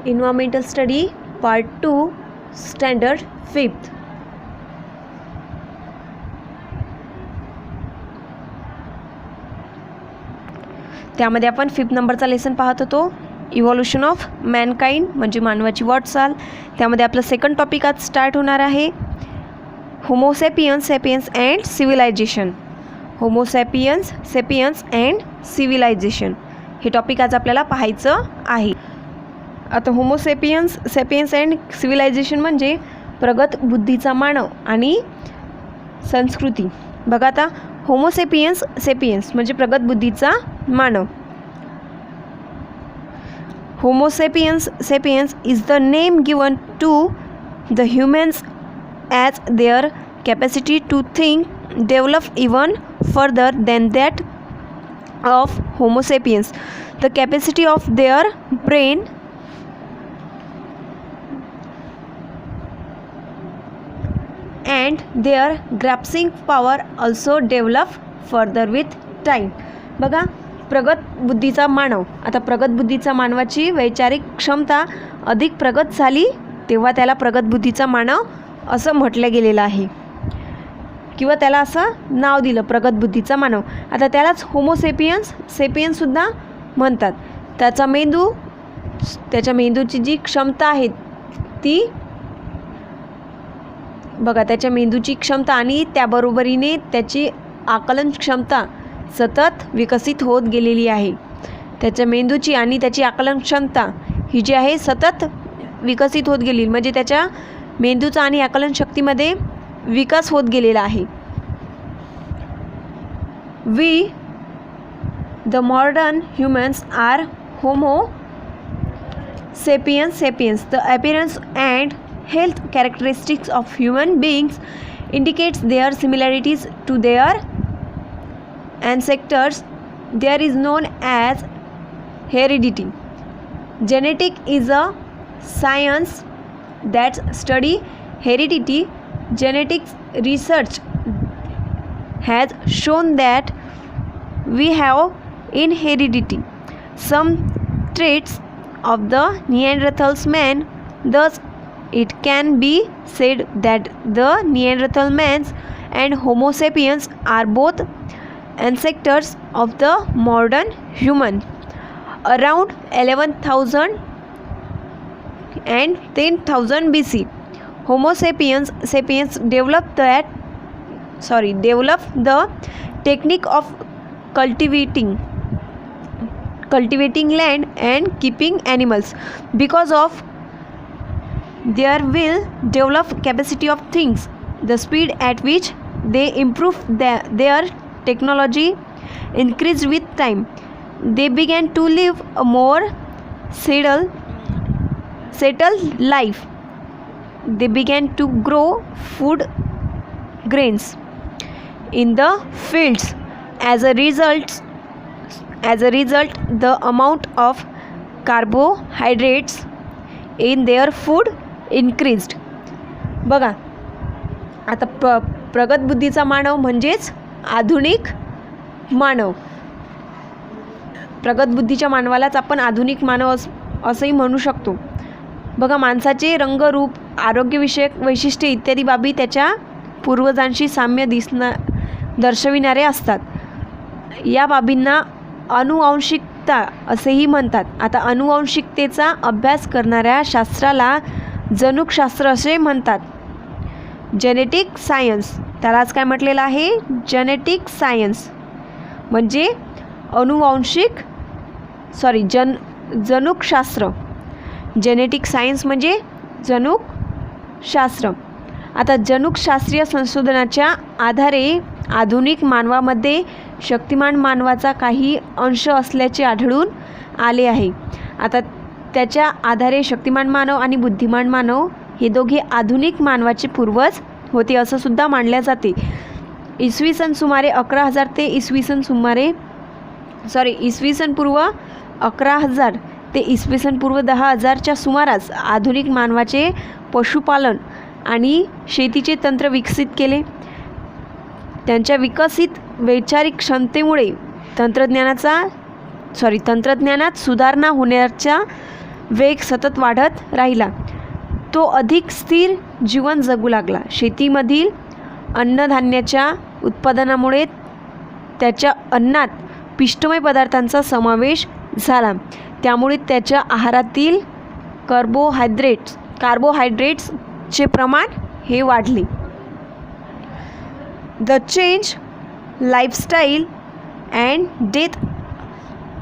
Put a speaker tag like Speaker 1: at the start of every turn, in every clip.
Speaker 1: Environmental Study Part 2 Standard 5th. त्यामध्ये आपण 5th नंबरचा लेसन पाहत होतो, इव्हॉल्युशन ऑफ मॅनकाइंड म्हणजे मानवाची वाटचाल. त्यामध्ये आपलं सेकंड टॉपिक आज स्टार्ट होणार आहे, homo sapiens, sapiens and civilisation. Homo sapiens, sapiens and civilisation हे टॉपिक आज आपल्याला पाहायचं आहे. आता होमोसॅपियन्स, सॅपियन्स अँड सिव्हिलायझेशन म्हणजे प्रगत बुद्धीचा मानव आणि संस्कृती. बघा आता, होमोसॅपियन्स, सॅपियन्स म्हणजे प्रगत बुद्धीचा मानव. Homo sapiens, sapiens is the name given to the humans as their capacity to think develop even further than that of Homo sapiens. The capacity of their brain and their grasping power also develop further with time. बघा, प्रगत बुद्धीचा मानव. आता प्रगत बुद्धीचा मानवाची वैचारिक क्षमता अधिक प्रगत झाली तेव्हा त्याला प्रगत बुद्धीचा मानव असं म्हटलं गेलेलं आहे, किंवा त्याला असं नाव दिलं, प्रगत बुद्धीचा मानव. आता त्यालाच होमोसेपियन्स, सेपियन्ससुद्धा म्हणतात. त्याचा मेंदू, त्याच्या मेंदूची जी क्षमता आहे ती बघा, त्याच्या मेंदूची क्षमता आणि त्याबरोबरीने त्याची आकलन क्षमता सतत विकसित होत गेलेली आहे. त्याच्या मेंदूची आणि त्याची आकलन क्षमता ही जी आहे सतत विकसित होत गेली, म्हणजे त्याच्या मेंदूचा आणि आकलन शक्तीमध्ये विकास होत गेलेला आहे. We the modern humans are homo sapiens, sapiens. The appearance and health characteristics of human beings indicates their similarities to their ancestors. There is known as heredity. Genetic is a science that study heredity. Genetics research has shown that we have in heredity some traits of the Neanderthal man. Thus it can be said that the Neanderthal man and Homo sapiens are both ancestors of the modern human. Around 11,000 and 10,000 BC, Homo sapiens, sapiens developed the technique of cultivating land and keeping animals. Because of their will develop capacity of things, the speed at which they improved their technology increased with time. They began to live a more settled life. They began to grow food grains in the fields. As a result, the amount of carbohydrates in their food increased. बघा, आता प्रगत बुद्धीचा मानव म्हणजेच आधुनिक मानव. प्रगत बुद्धीच्या मानवालाच आपण आधुनिक मानव असंही म्हणू शकतो. बघा, माणसाचे रंग, रूप, आरोग्यविषयक वैशिष्ट्ये इत्यादी बाबी त्याच्या पूर्वजांशी साम्य दर्शविणारे असतात. या बाबींना अनुवांशिकता असेही म्हणतात. आता अनुवांशिकतेचा अभ्यास करणाऱ्या शास्त्राला जनुकशास्त्र असे म्हणतात. जेनेटिक सायन्स, त्यालाच काय म्हटलेलं आहे, जेनेटिक सायन्स म्हणजे जनुकशास्त्र. जेनेटिक सायन्स म्हणजे जनुकशास्त्र. आता जनुकशास्त्रीय संशोधनाच्या आधारे आधुनिक मानवामध्ये शक्तिमान मानवाचा काही अंश असल्याचे आढळून आले आहे. आता त्याच्या आधारे शक्तिमान मानव आणि बुद्धिमान मानव हे दोघे आधुनिक मानवाचे पूर्वज होते असं सुद्धा मानले जाते. इसवी सन सुमारे 11,000 ते इसवी सन पूर्व 11,000 ते इसवी सन पूर्व 10,000च्या सुमारास आधुनिक मानवाचे पशुपालन आणि शेतीचे तंत्र विकसित केले. त्यांच्या विकसित वैचारिक क्षमतेमुळे तंत्रज्ञानात सुधारणा होण्याच्या वेग सतत वाढत राहिला. तो अधिक स्थिर जीवन जगू लागला. शेतीमधील अन्नधान्याच्या उत्पादनामुळे त्याच्या अन्नात पिष्टमय पदार्थांचा समावेश झाला. त्यामुळे त्याच्या आहारातील कार्बोहायड्रेट्सचे प्रमाण हे वाढले. The change lifestyle and death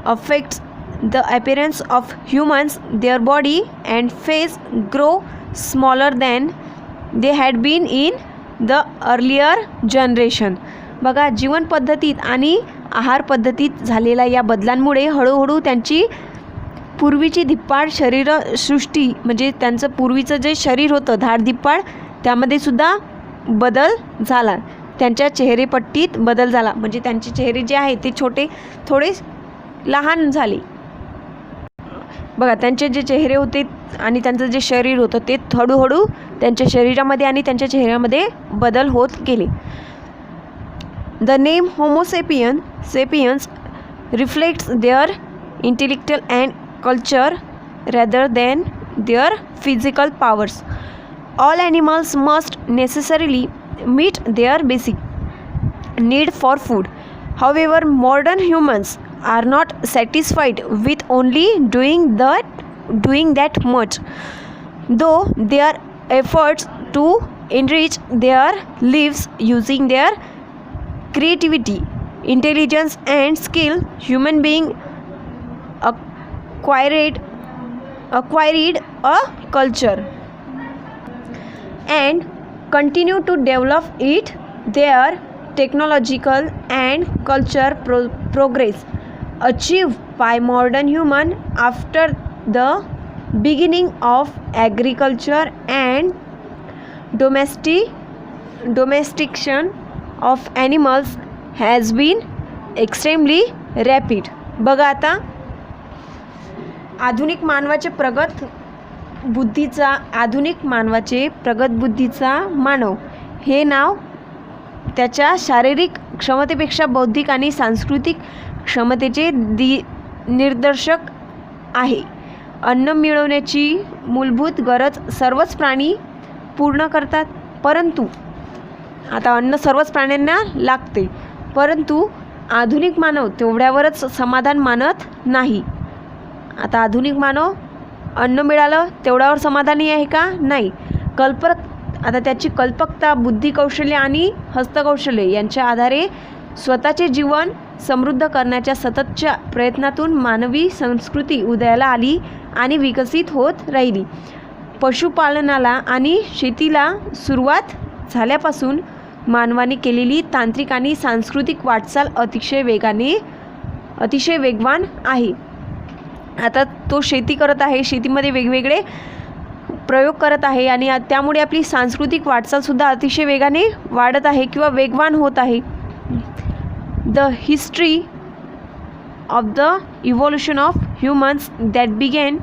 Speaker 1: affects the appearance of humans. There body and face grow smaller than they had been in the earlier generation. बघा, जीवन पद्धतीत आणि आहार पद्धतीत झालेल्या या बदलांमुळे हळूहळू त्यांची पूर्वीची धिप्पाड शरीरसृष्टी म्हणजे त्यांचं पूर्वीचं जे शरीर होतं धाडधिप्पाड त्यामध्ये सुद्धा बदल झाला. त्यांच्या चेहरेपट्टीत बदल झाला म्हणजे त्यांचे चेहरे जे आहे ते थोडे लहान झाले. बघा, त्यांचे जे चेहरे होते आणि त्यांचं जे शरीर होतं ते हळूहळू त्यांच्या शरीरामध्ये आणि त्यांच्या चेहऱ्यामध्ये बदल होत गेले. The name homo sapiens reflects their intellectual and culture rather than their physical powers. All animals must necessarily meet their basic need for food. However, modern humans are not satisfied with only doing that much. Though their efforts to enrich their lives using their creativity, intelligence and skill, human being acquired a culture and continue to develop it. Their technological and cultural progress achieved by modern human after the beginning of agriculture and domestication of animals has been extremely rapid. बघा, आता आधुनिक मानवाचे प्रगत बुद्धीचा मानव हे नाव त्याच्या शारीरिक क्षमतेपेक्षा बौद्धिक आणि सांस्कृतिक क्षमतेचे निदर्शक आहे. अन्न मिळवण्याची मूलभूत गरज सर्वच प्राणी पूर्ण करतात, परंतु आता अन्न सर्वच प्राण्यांना लागते, परंतु आधुनिक मानव तेवढ्यावरच समाधान मानत नाही. आता आधुनिक मानव अन्न मिळालं तेवढ्यावर समाधानी आहे का? नाही. आता त्याची कल्पकता, बुद्धिकौशल्य आणि हस्तकौशल्य यांच्या आधारे स्वतःचे जीवन समृद्ध करण्याच्या सततच्या प्रयत्नातून मानवी संस्कृती उदयाला आली आणि विकसित होत राहिली. पशुपालनाला आणि शेतीला सुरुवात झाल्यापासून मानवाने केलेली तांत्रिक आणि सांस्कृतिक वाटचाल अतिशय वेगवान आहे. आता तो शेती करत आहे, शेतीमध्ये वेगवेगळे प्रयोग करत आहे आणि त्यामुळे आपली सांस्कृतिक वाटचालसुद्धा अतिशय वेगाने वाढत आहे किंवा वेगवान होत आहे. The history of the evolution of humans that began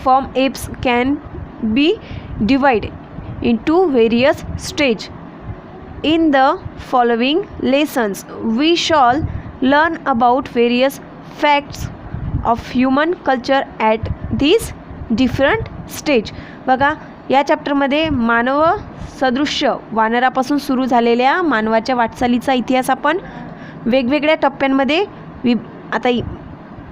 Speaker 1: from apes can be divide into various stage. In the following lessons we shall learn about various facts of human culture at these different stage. बघा, या चॅप्टरमध्ये मानव सदृश्य वानरापासून सुरू झालेल्या मानवाच्या वाटचालीचा इतिहास आपण वेगवेगळ्या टप्प्यांमध्ये आता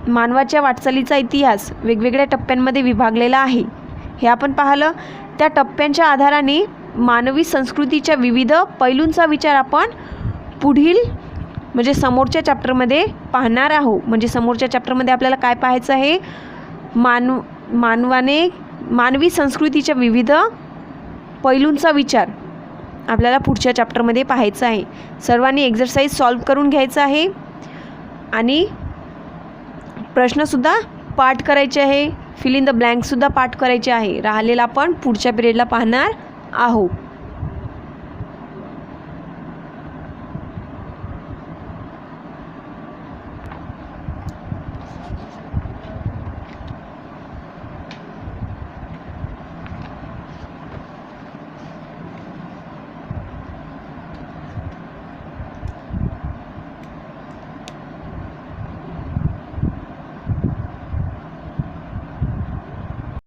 Speaker 1: मानवाच्या वाटचालीचा इतिहास वेगवेगळ्या टप्प्यांमध्ये विभागलेला आहे हे आपण पाहिलं. त्या टप्प्यांच्या आधाराने मानवी संस्कृतीच्या विविध पैलूंचा विचार आपण पुढील म्हणजे समोरच्या चॅप्टरमध्ये पाहणार आहोत. म्हणजे समोरच्या चॅप्टरमध्ये आपल्याला काय पाहायचं आहे? मानवी संस्कृतीच्या विविध पैलूंचा विचार आपल्याला पुढच्या चॅप्टरमध्ये पाहायचा आहे. सर्वांनी एक्झरसाइज सॉल्व्ह करून घ्यायचं आहे आणि प्रश्नसुद्धा पाठ करायचे आहे. फिल इन द ब्लँकसुद्धा पाठ करायचे आहे. राहिलेला आपण पुढच्या पिरियडला पाहणार आहोत.